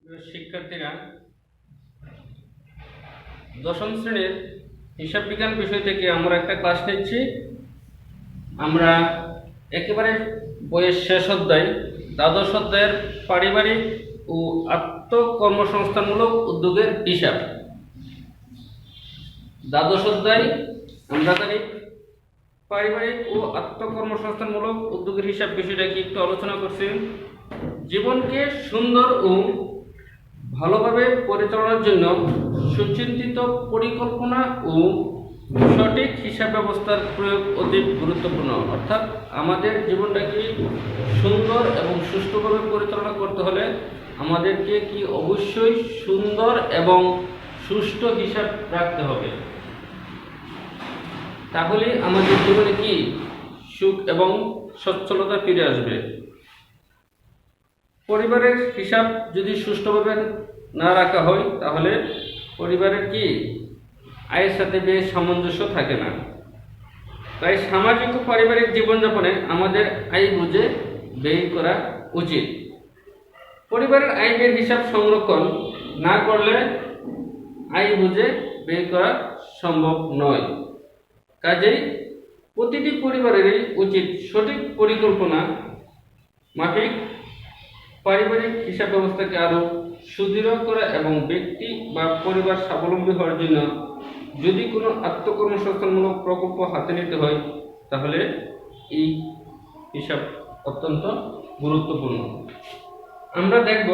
প্রিয় শিক্ষার্থীরা, দশম শ্রেণীর হিসাব বিজ্ঞান বিষয় থেকে আমরা একটা ক্লাস নিচ্ছি। আমরা একেবারে বইয়ের শেষ অধ্যায়, দ্বাদশ অধ্যায়ের পারিবারিক ও আত্মকর্মসংস্থানমূলক উদ্যোগের হিসাব। দ্বাদশ অধ্যায় আমরা জানি পারিবারিক ও আত্মকর্মসংস্থানমূলক উদ্যোগের হিসাব বিষয়টা কি একটু আলোচনা করছি। জীবনকে সুন্দর ও ভালোভাবে পরিচালনার জন্য সুচিন্তিত পরিকল্পনা ও সঠিক হিসাব ব্যবস্থার প্রয়োগ অতি গুরুত্বপূর্ণ। অর্থাৎ আমাদের জীবনটাকে সুন্দর এবং সুষ্ঠুভাবে পরিচালনা করতে হলে আমাদেরকে কি অবশ্যই সুন্দর এবং সুষ্ঠু হিসাব রাখতে হবে। তাহলে আমাদের জীবনে কি সুখ এবং সচ্ছলতা ফিরে আসবে। পরিবারের হিসাব যদি সুষ্ঠুভাবে না রাখা হয় তাহলে পরিবারের কি আয়ের সাথে বেশ সামঞ্জস্য থাকে না। তাই সামাজিক ও পারিবারিক জীবনযাপনে আমাদের আয় বুঝে ব্যয় করা উচিত। পরিবারের আয় ব্যয়ের হিসাব সংরক্ষণ না করলে আয় বুঝে ব্যয় করা সম্ভব নয়। কাজেই প্রতিটি পরিবারেরই উচিত সঠিক পরিকল্পনা মাফিক পারিবারিক হিসাব ব্যবস্থাকে আরও সুদৃঢ় করা এবং ব্যক্তি বা পরিবার স্বাবলম্বী হওয়ার জন্য যদি কোনো আত্মকর্মসংস্থানমূলক প্রকল্প হাতে নিতে হয় তাহলে এই হিসাব অত্যন্ত গুরুত্বপূর্ণ। আমরা দেখব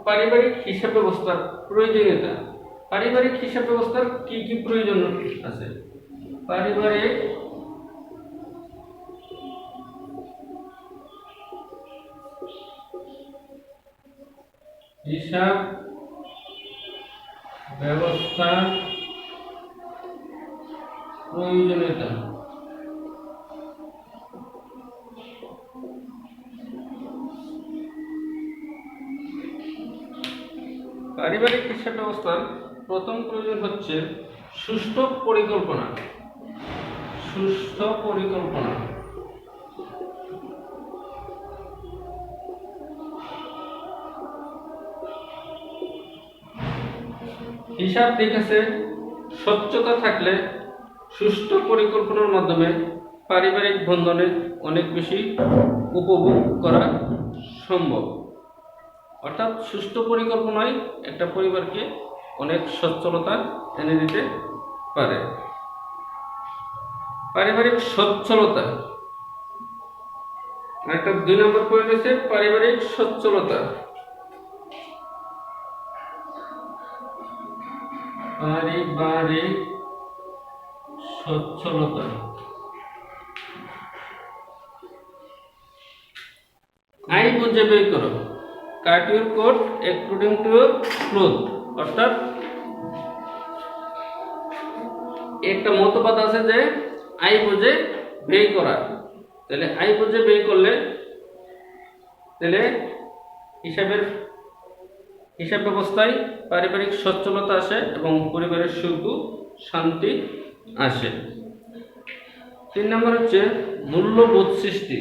পারিবারিক হিসাব ব্যবস্থার প্রয়োজনীয়তা। পারিবারিক হিসাব ব্যবস্থার কি কি প্রয়োজন আছে। পারিবারিক হিসাব ব্যবস্থা প্রয়োজনীয়তা। পারিবারিক হিসাব ব্যবস্থার প্রথম প্রয়োজন হচ্ছে সুষ্ঠু পরিকল্পনা। সুষ্ঠু পরিকল্পনা। হিসাব নিকাশে স্বচ্ছতা থাকলে সুষ্ঠু পরিকল্পনার মাধ্যমে পারিবারিক বন্ধনে অনেক বেশি উপভোগ করা সম্ভব। অর্থাৎ সুষ্ঠু পরিকল্পনায় একটা পরিবারকে অনেক সচ্ছলতা এনে দিতে পারে। পারিবারিক সচ্ছলতা একটা 2 নম্বর পয়েন্ট হচ্ছে পারিবারিক সচ্ছলতা। পারিবারিক সচ্ছলতা। আয় বুঝে ব্যয় করো। Cut your coat according to your cloth. অর্থাৎ একটা মতবাদ আছে যে আয় বুঝে ব্যয় করা। তাহলে আয় বুঝে ব্যয় করলে তাহলে হিসাব ব্যবস্থায় পারিবারিক সচ্ছলতা আসে এবং পরিবারের সুখ ও শান্তি আসে। 3 নম্বর হচ্ছে মূল্যবোধ সৃষ্টি।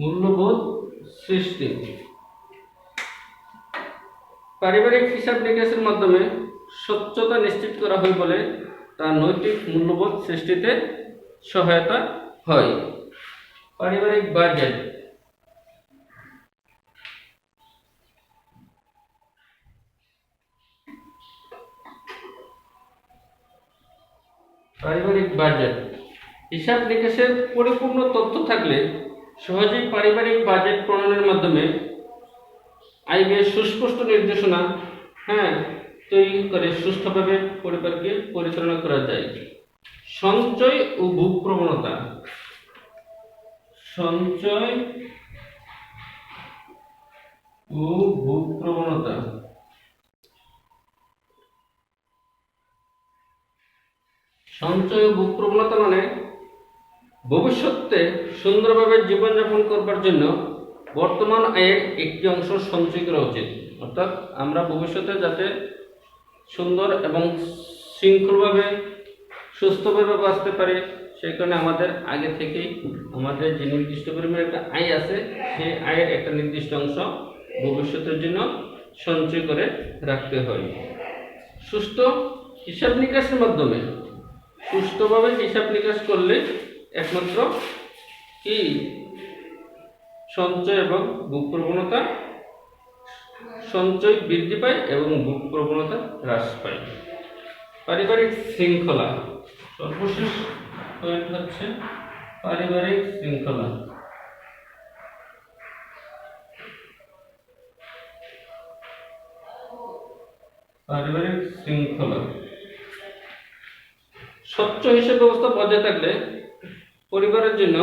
মূল্যবোধ সৃষ্টি। পারিবারিক হিসাব নিকাশের মাধ্যমে স্বচ্ছতা নিশ্চিত করা হয় বলে তা নৈতিক মূল্যবোধ সৃষ্টিতে সহায়তা হয়। পারিবারিক বাজেট। পারিবারিক বাজেট। হিসাব নিকাশের পরিপূর্ণ তথ্য থাকলে সহজেই পারিবারিক বাজেট প্রণয়নের মাধ্যমে আয় ব্যয়ের সুস্পষ্ট নির্দেশনা তৈরি করে সুষ্ঠুভাবে পরিবারকে পরিচালনা করা যায়। সঞ্চয় ও ভোগ প্রবণতা। সঞ্চয় ও ভোগ প্রবণতা। সঞ্চয় ও ভোগ প্রবণতা মানে ভবিষ্যতে সুন্দরভাবে জীবনযাপন করবার জন্য বর্তমান আয়ের একটি অংশ সঞ্চয় করা উচিত। অর্থাৎ আমরা ভবিষ্যতে যাতে সুন্দর এবং শৃঙ্খলভাবে সুস্থভাবে বাঁচতে পারে। সেই কারণে আমাদের আগে থেকেই আমাদের যে নির্দিষ্ট পরিমাণে একটা আয় আছে, সেই আয়ের একটা নির্দিষ্ট অংশ ভবিষ্যতের জন্য সঞ্চয় করে রাখতে হয়। সুস্থ হিসাব নিকাশের মাধ্যমে, সুস্থভাবে হিসাব নিকাশ করলে একমাত্র কি সঞ্চয় এবং ভোগ প্রবণতা, সঞ্চয় বৃদ্ধি পায় এবং ভোগ প্রবণতা হ্রাস পায়। পারিবারিক শৃঙ্খলা, সর্বশেষ পয়েন্ট হচ্ছে পারিবারিক শৃঙ্খলা। পারিবারিক শৃঙ্খলা, স্বচ্ছ হিসাব ব্যবস্থা বজায় থাকলে পরিবারের জন্য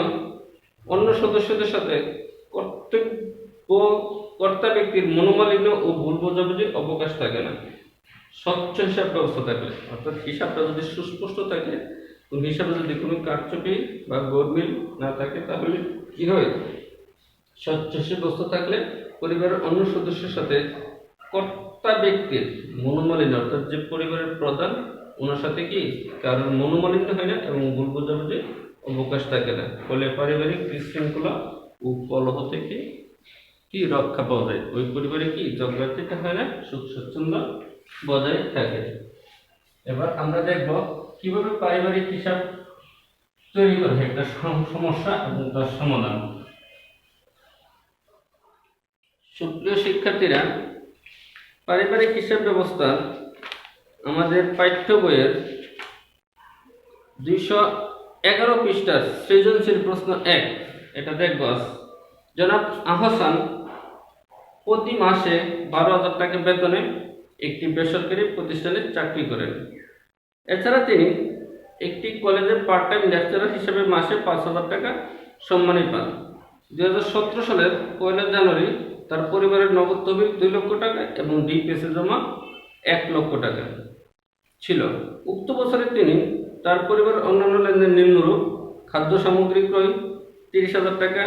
অন্য সদস্যদের সাথে কর্তা ব্যক্তির মনোমালিন্য ও ভুল বোঝাবুঝির অবকাশ থাকে না। স্বচ্ছ হিসাব ব্যবস্থা থাকলে, অর্থাৎ হিসাবটা যদি সুস্পষ্ট থাকে, হিসাবে যদি কোনো কারচুপি বা গরমিল না থাকে, তাহলে কি হয়, স্বচ্ছ হিসাব ব্যবস্থা থাকলে পরিবারের অন্য সদস্যের সাথে কর্তা ব্যক্তির মনোমালিন্য, অর্থাৎ যে পরিবারের প্রধান, ওনার সাথে কি কারণ মনোমালিন্য হয় না এবং ভুল বোঝাবুঝির অবকাশ থাকে না। ফলে পারিবারিক বিশৃঙ্খলা ও কলহ থেকে কি রক্ষা পাওয়া যায়, ওই পরিবারে কি ঝগড়াঝাটি হয় না, সুখ স্বচ্ছন্দ্য বজায় থাকে। এবার আমরা দেখব কিভাবে পারিবারিক হিসাব তৈরি করা হয়, একটা সমস্যা এবং তার সমাধান। সুপ্রিয় শিক্ষার্থীরা, পারিবারিক হিসাব ব্যবস্থা আমাদের পাঠ্য বইয়ের 211 পৃষ্ঠার সৃজনশীল প্রশ্ন 1, এটা দেখব। জনাব আহসান প্রতি মাসে 12,000 টাকা বেতনে একটি বেসরকারি প্রতিষ্ঠানে চাকরি করেন। এছাড়া তিনি একটি কলেজে পার্ট টাইম লেকচারার হিসেবে মাসে 5,000 টাকা সম্মানী পান। 2017 সালের 1 জানুয়ারি তার পরিবারের নগদ তহবিল 2 লক্ষ টাকা এবং ডিপিএসে জমা 1 লক্ষ টাকা ছিল। উক্ত বছরে তিনি তার পরিবারের অন্যান্য লেনদেন নিম্নরূপ: খাদ্য সামগ্রী ক্রয় 30,000 টাকা,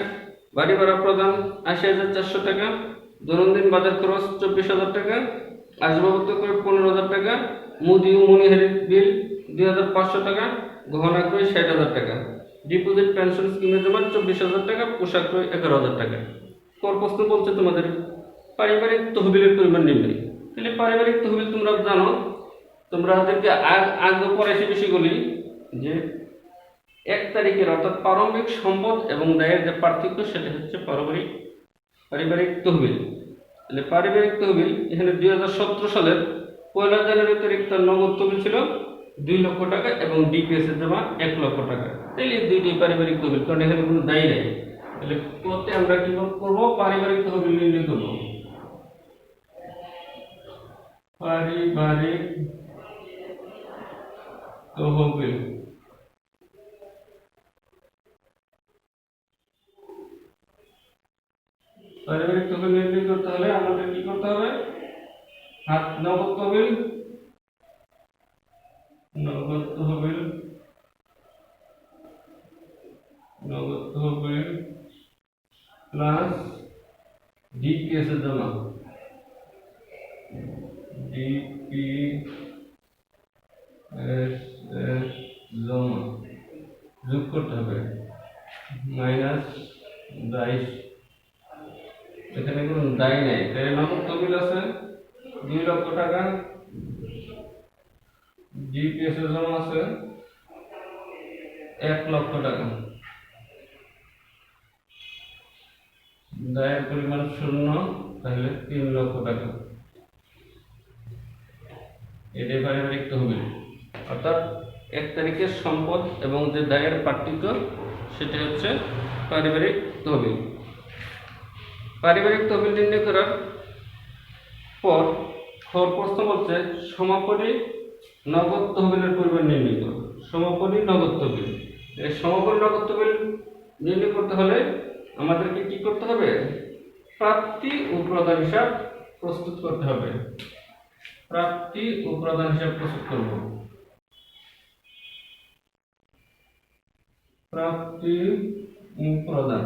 বাড়ি ভাড়া প্রদান 80,400 টাকা, দৈনন্দিন বাজার খরচ 24,000 টাকা, আসবাবপত্র ক্রয় 15,000 টাকা, মুদি ও মনিহারির বিল 2,500 টাকা, গহনা ক্রয় 60,000 টাকা, ডিপোজিট পেনশন স্কিমে জমা 24,000 টাকা, পোশাক ক্রয় 11,000 টাকা। পর প্রশ্ন বলছে তোমাদের পারিবারিক তহবিলের পরিমাণ নির্ণয়। তাহলে পারিবারিক তহবিল তোমরা জানো, তোমাদেরকে আগে পড়াইছি বিষয়গুলি, যে 1 তারিখের অর্থাৎ প্রারম্ভিক সম্পদ এবং দায়ের যে পার্থক্য, সেটা হচ্ছে পারিবারিক তহবিল। তাহলে পারিবারিক তহবিল এখানে 2017 সালের 1 জানুয়ারি তারিখ তার নগদ তহবিল ছিল 2 লক্ষ টাকা এবং ডিপিএস এর জমা 1 লক্ষ টাকা। তাহলে দুইটি পারিবারিক তহবিল, কারণ এখানে কোনো দায়ী নেই। তাহলে করতে আমরা কি করব, পারিবারিক তহবিল নির্ণয় করব। পারিবারিক তহবিল, পারিবারিক তহবিল নির্ণয় করতে হলে আমাদের কি করতে হবে, নগদ তহবিল প্লাস ডিপিএস এর জমা, যোগ করতে হবে মাইনাস 22। এখানে কোনো দায় নেই, তাই নগদ তহবিল আছে 2 লক্ষ টাকা, ডিপিএস এর জমা আছে 1 লক্ষ টাকা, দায়ের পরিমাণ 0, তাহলে 3 লক্ষ টাকা। এটাই পারিবারিক তহবিল, অর্থাৎ 1 তারিখের সম্পদ এবং যে দায়ের পার্থক্য, সেটা হচ্ছে পারিবারিক তহবিল। পারিবারিক তহবিল নির্ণয় করার পর প্রশ্ন বলছে সমাপনী নগদ তহবিলের পরিমাণ নির্ণয় করো। সমাপনী নগদ তহবিল, এই সমাপনী নগদ তহবিল নির্ণয় করতে হলে আমাদেরকে কি করতে হবে, প্রাপ্তি ও প্রদান হিসাব প্রস্তুত করতে হবে। প্রাপ্তি ও প্রদান হিসাব প্রস্তুত করব। প্রাপ্তি ও প্রদান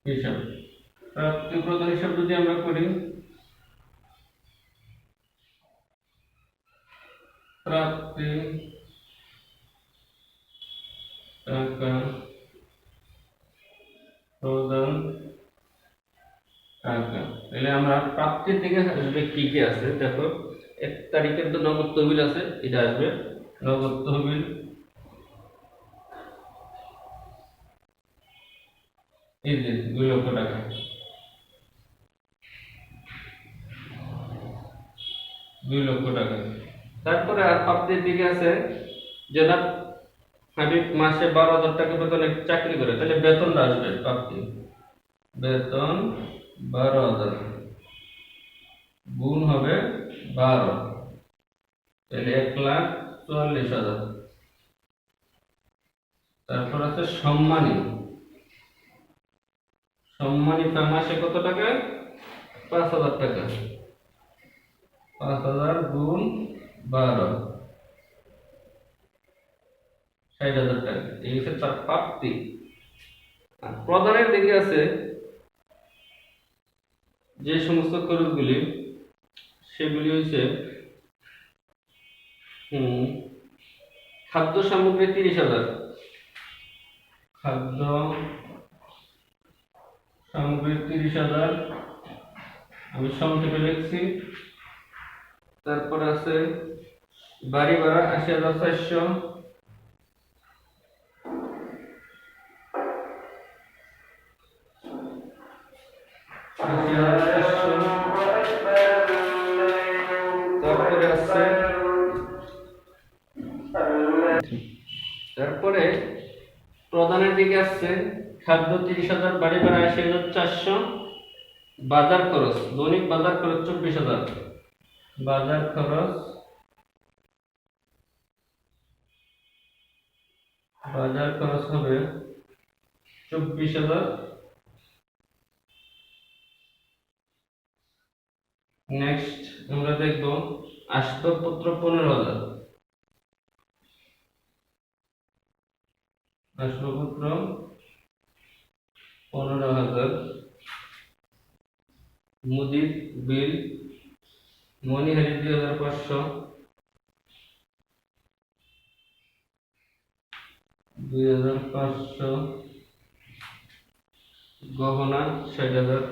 হিসাব, প্রাপ্তি ও প্রদান হিসাব যদি আমরা করি, প্রাপ্তি টাকা প্রদান টাকা। তাহলে আমরা প্রাপ্তির দিকে আসবে কি কি আছে দেখো, 1 তারিখের তো নগদ তহবিল আছে, এটা আসবে নগদ তহবিল। এই যে 2 লক্ষ টাকা, তারপরে আর প্রাপ্তির দিকে আছে জনাব হাবিব মাসে 12,000 টাকা বেতনে চাকরি করে, তাহলে বেতনটা আসবে প্রাপ্তি, বেতন 12,000 গুণ হবে 12, তাহলে 1,44,000। তারপর আছে সম্মানী মাসে কত টাকা? 5,000 টাকা, 5,000 গুণ 12, 60,000 টাকা। এই হচ্ছে তার প্রাপ্তি। আর প্রদানের দিকে আছে যে সমস্ত খরচগুলি, সেগুলি হচ্ছে খাদ্য সামগ্রী 30,000, খাদ্য সামগ্রী 30,000 আমি সংক্ষেপে লিখছি। তারপর আছে বাড়ি ভাড়া 80,400, তারপরে প্রদানের দিকে আসছে খাদ্য 30,000, বাড়ি ভাড়া 80,400, বাজার খরচ দৈনিক বাজার খরচ 24,000, বাজার খরচ হবে 24,000। নেক্সট আমরা দেখব আসবাবপত্র 15,000, আসবাবপত্র 15,000, মুদির বিল মনিহারি 2,500, 2,500, গহনা 60,000,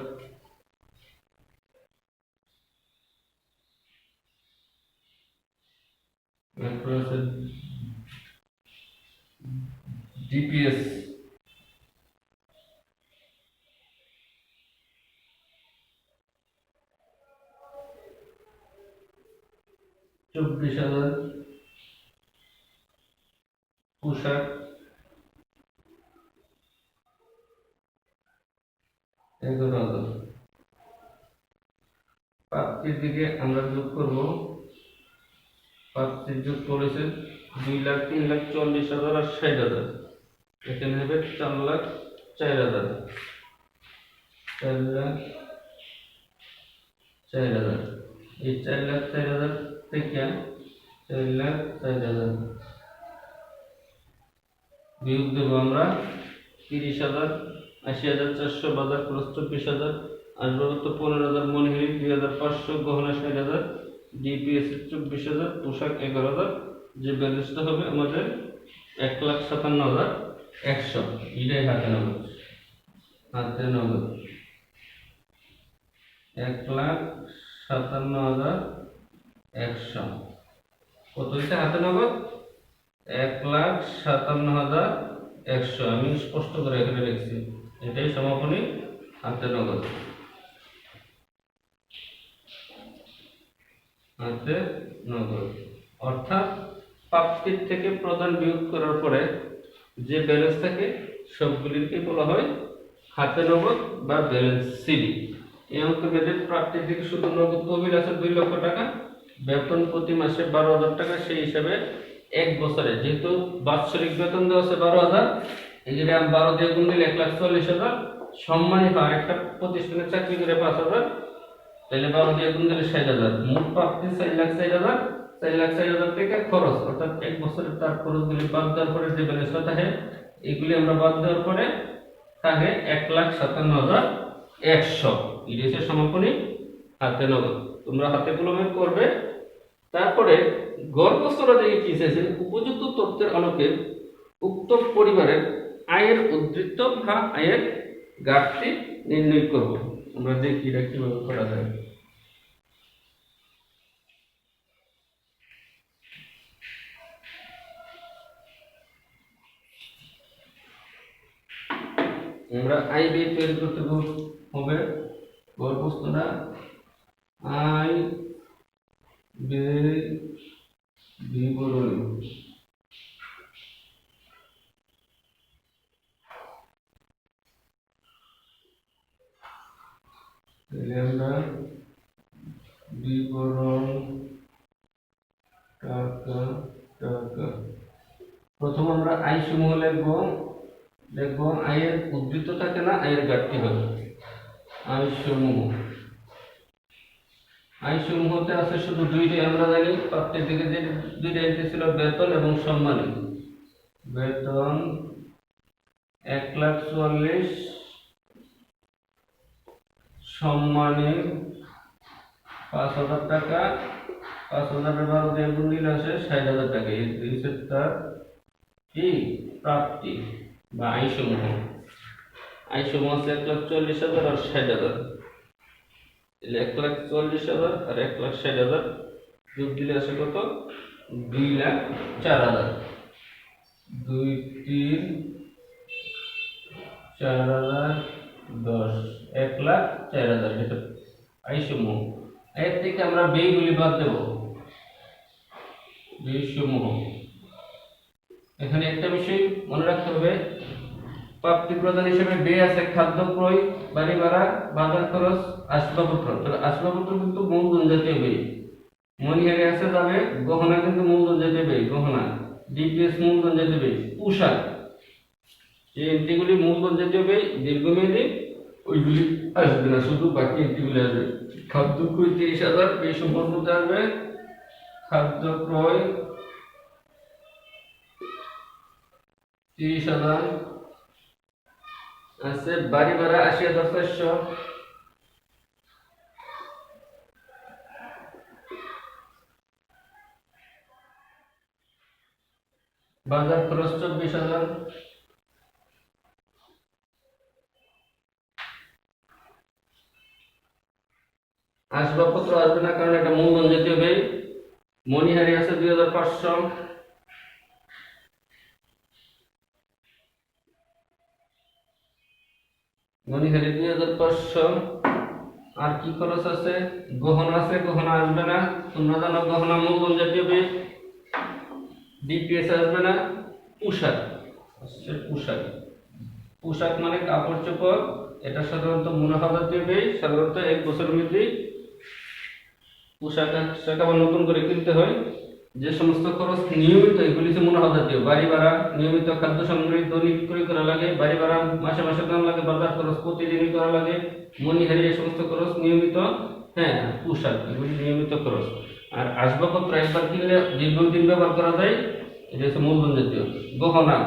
তারপর আছে ডিপিএস 24,000, পোশাক 11,000। প্রাপ্তির দিকে আমরা যোগ করব, প্রাপ্তির যোগ করেছে 2 লাখ, 3 লাখ, 40,000 আর 60,000, এখানে হবে 4,04,000, 4,04,000। এই 4,04,000 থেকে 4,04,000 বিয়োগ দেবো আমরা 30,000, 80,400, বাজার খরচ 24,000, আসবাবপত্র 15,000, মনিহারি 2,500, গহনা 60,000, ডিপিএস 24,000, পোশাক 11,000। যে ব্যালেন্সটা হবে আমাদের 1,57,100। এটাই হাতে নগদ, 1,57,100। কত হচ্ছে হাতে নগদ? 1,57,100। আমি স্পষ্ট করে এখানে লিখছি, এটাই সমাপনী হাতে নগদ, হাতে নগদ। অর্থাৎ প্রাপ্তির থেকে প্রদান বিয়োগ করার পরে যে ব্যালেন্স থাকে সবগুলিকে বলা হয় হাতে নগদ বা ব্যালেন্স সিডি। এই অঙ্ক বেদের প্রাপ্তির দিকে শুধু নগদ তহবিল আছে 2 লক্ষ টাকা, বেতন প্রতি মাসে 12,000 টাকা। সেই হিসাবে এক বছরে যেহেতু বাৎসরিক বেতন দেওয়া আছে 12,000, এই যে 12 দিয়ে গুণ দিলে 1,40,000, সম্মানী বা একটা প্রতিষ্ঠানে চাকরি করে 5,000, তাহলে 12 দিয়ে গুণ দিলে 60,000, মোট প্রাপ্তি 4,04,000। 4,04,000 থেকে খরচ, অর্থাৎ এক বছরের তার খরচগুলি বাদ দেওয়ার পরে যে ব্যালেন্সটা থাকে এগুলি আমরা বাদ দেওয়ার পরে থাকে 1,57,100। এটা হচ্ছে সমাপনী হাতে নগদ। তোমরা হাতে কলমে করবে, তারপরে গড় থেকে কি চাইছে, উপযুক্ত তথ্যের আলোকে উক্ত পরিবারের আয়ের উদ্ধৃত বা আয়ের ঘাটতি নির্ণয় করব। আমরা দেখি এটা কিভাবে করা যায়। আমরা আয় ব্যয় তৈরি করতে হবে। গড় আয় ব্যয় বিবরণী। আমরা বিবরণ টাকা টাকা প্রথম আমরা আয় সমূহ লিখব আয়ের উদ্ধৃত থাকে না, আয়ের ঘাটতি হবে। আয় সমূহতে আছে শুধু দুইটাই, আমরা জানি প্রাপ্তির দিকে যে দুইটা এন্ট্রি ছিল, বেতন এবং সম্মানী। বেতন 1,44,000, সম্মানী 5,000 টাকা। 5,000 12 দিয়ে গুণ দিলে আসে 60,000 টাকা। এই হচ্ছে তার কি প্রাপ্তি বা আয় সমূহ। আয় সমূহ আছে 1,40,000 আর 60,000। 1,40,000 আর 1,60,000 যোগ দিলে আসে কত? 2,04,000। 2, 3, 4,000, 10, 1,04,000। এটা আয় সমূহ। এর থেকে আমরা ব্যয়গুলি বাদ দেব। ব্যয় সমূহ এখানে একটা বিষয় মনে রাখতে হবে, প্রাপ্তি প্রদান হিসেবে ব্যয় আছে খাদ্য ক্রয়, বাড়ি ভাড়া, বাজার খরচ, আসবাবপত্র। তাহলে আসবাবপত্র কিন্তু মূলধন জাতীয় ব্যয়। মনিহারি আছে যাবে, গহনা কিন্তু মূলধন জাতীয় ব্যয়, গহনা। ডিপিএস মূলধন জাতীয় ব্যয়। পোশাক, এই এন্ট্রিগুলি মূলধন জাতীয় ব্যয়, দীর্ঘমেয়াদী, ওইগুলি আসবে না, শুধু বাকি এন্ট্রিগুলি আসবে। খাদ্য ক্রয় 30,000, ব্যয় সম্পর্ক আসবে। খাদ্য ক্রয় 30,000 আছে। বাড়ি ভাড়া 80,400। বাজার খরচ 24,000। আসবাবপত্র আসবে না, কারণ এটা মূলধন জাতীয় ব্যয়। মনিহারি আছে 2,500। মনিহারি 2,500। আর কি খরচ আছে? গহনা আছে, গহনা আসবে না, তোমরা জানো গহনা মূলধন জাতীয় ব্যয়। ডিপিএস আসবে না। পোশাক আসছে, পোশাক মানে কাপড় চোপড়, এটা সাধারণত মুনাফা জাতীয় ব্যয়। সাধারণত 1 বছরের মধ্যেই পোশাক আবার নতুন করে কিনতে হয়। যে সমস্ত খরচ নিয়মিত, এগুলি হচ্ছে মুনাফা জাতীয়। বাড়ি ভাড়া নিয়মিত, খাদ্য সামগ্রী দৈনিক ক্রয় করা লাগে, বাড়ি ভাড়া মাসে মাসে দাম লাগে, বাজার খরচ প্রতিদিনই করা লাগে, মনিহারি এই সমস্ত খরচ নিয়মিত। হ্যাঁ, পোশাক এগুলি নিয়মিত খরচ। আর আসবাবপত্র একবার কিনলে দীর্ঘদিন ব্যবহার করা যায়, এটা হচ্ছে মূলধন জাতীয়। গহনা,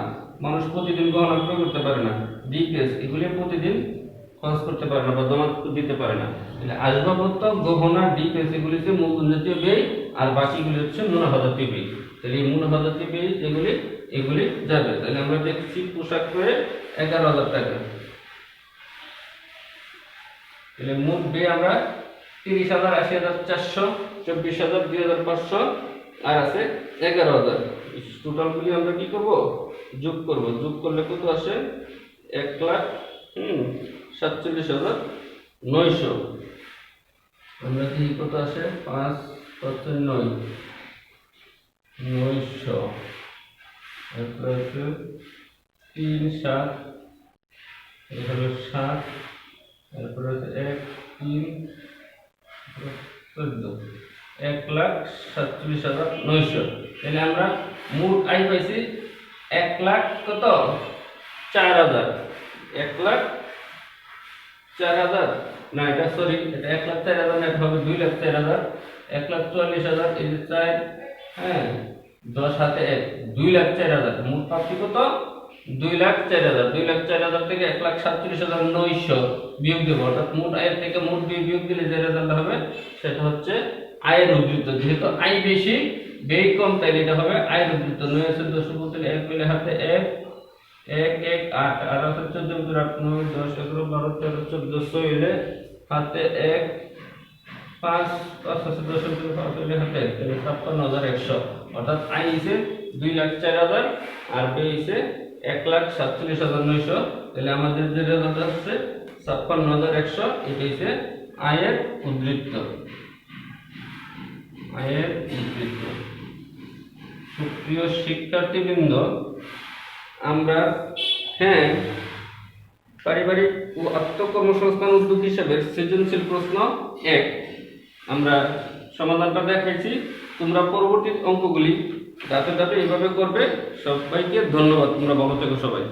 মানুষ প্রতিদিন গহনা ক্রয় করতে পারে না। ডিপিএস এগুলি প্রতিদিন খরচ করতে পারে না বা জমা দিতে পারে না। আসবাবপত্র, গহনা, ডিপিএস এগুলি হচ্ছে মূলধন জাতীয় ব্যয়, আর বাকিগুলি হচ্ছে মুনাফা জাতীয় ব্যয়। তাহলে এই মুনাফা জাতীয় ব্যয় যেগুলি, এগুলি যাবে। তাহলে আমরা দেখছি পোশাক করে 11,000 টাকা। তাহলে মোট ব্যয় আমরা 30,000, 80,400, 24,000, 2,500 আর আছে 11,000। টোটালগুলি আমরা কি করব? যোগ করব। যোগ করলে কত আসে? 1,47,900। আমরা কি কত আসে? 5, 5, 9, 900। এরপর আছে 3, 7, এখানে 7, এরপর আছে 1, 3, 14, 1,47,900। তাহলে আমরা মোট আয় পাইছি 1,00,000 কত? 4,000। 1,04,000 না, এটা সরি, এটা 1,04,000 না, এটা হবে 2,04,000। 1,44,000 এই যে 4, হ্যাঁ, 10 হাতে 1, 2,04,000। মোট প্রাপ্তি কত? 2,04,000। 2,04,000 থেকে 1,47,900 বিয়োগ দেবো, অর্থাৎ মোট আয়ের থেকে মোট বিয়োগ দিলে যে রেজাল্ট হবে সেটা হচ্ছে আয়ের উদ্ধৃত, যেহেতু আয় বেশি ব্যয় কম, তাই এটা হবে আয়ের উদ্ধৃত। 9 আছে 10 বলতে 1 মিলে হাতে 1 1 1 8 আর আছে 14 8 9 10 11 12 13 14 16 হাতে 1 5 5 আছে 10 5 হইলে হাতে 53100, অর্থাৎ আয় হইছে 2,04,000 আর ব্যয় হইছে 1,47,900। তাহলে আমাদের যে রেজাল্ট আসছে 56,100, এটা হইছে আয়ের উদ্ধৃত। আয়ের উদ্ধৃত। সুপ্রিয় শিক্ষার্থীবৃন্দ, আমরা পারিবারিক ও আত্মকর্মসংস্থান উদ্যোগ হিসেবে সৃজনশীল প্রশ্ন 1 আমরা সমাধানটা দেখাইছি। তোমরা পরবর্তী অঙ্কগুলি ধাপে ধাপে এইভাবে করবে। সবাইকে ধন্যবাদ। তোমরা ভালো থেকো সবাই।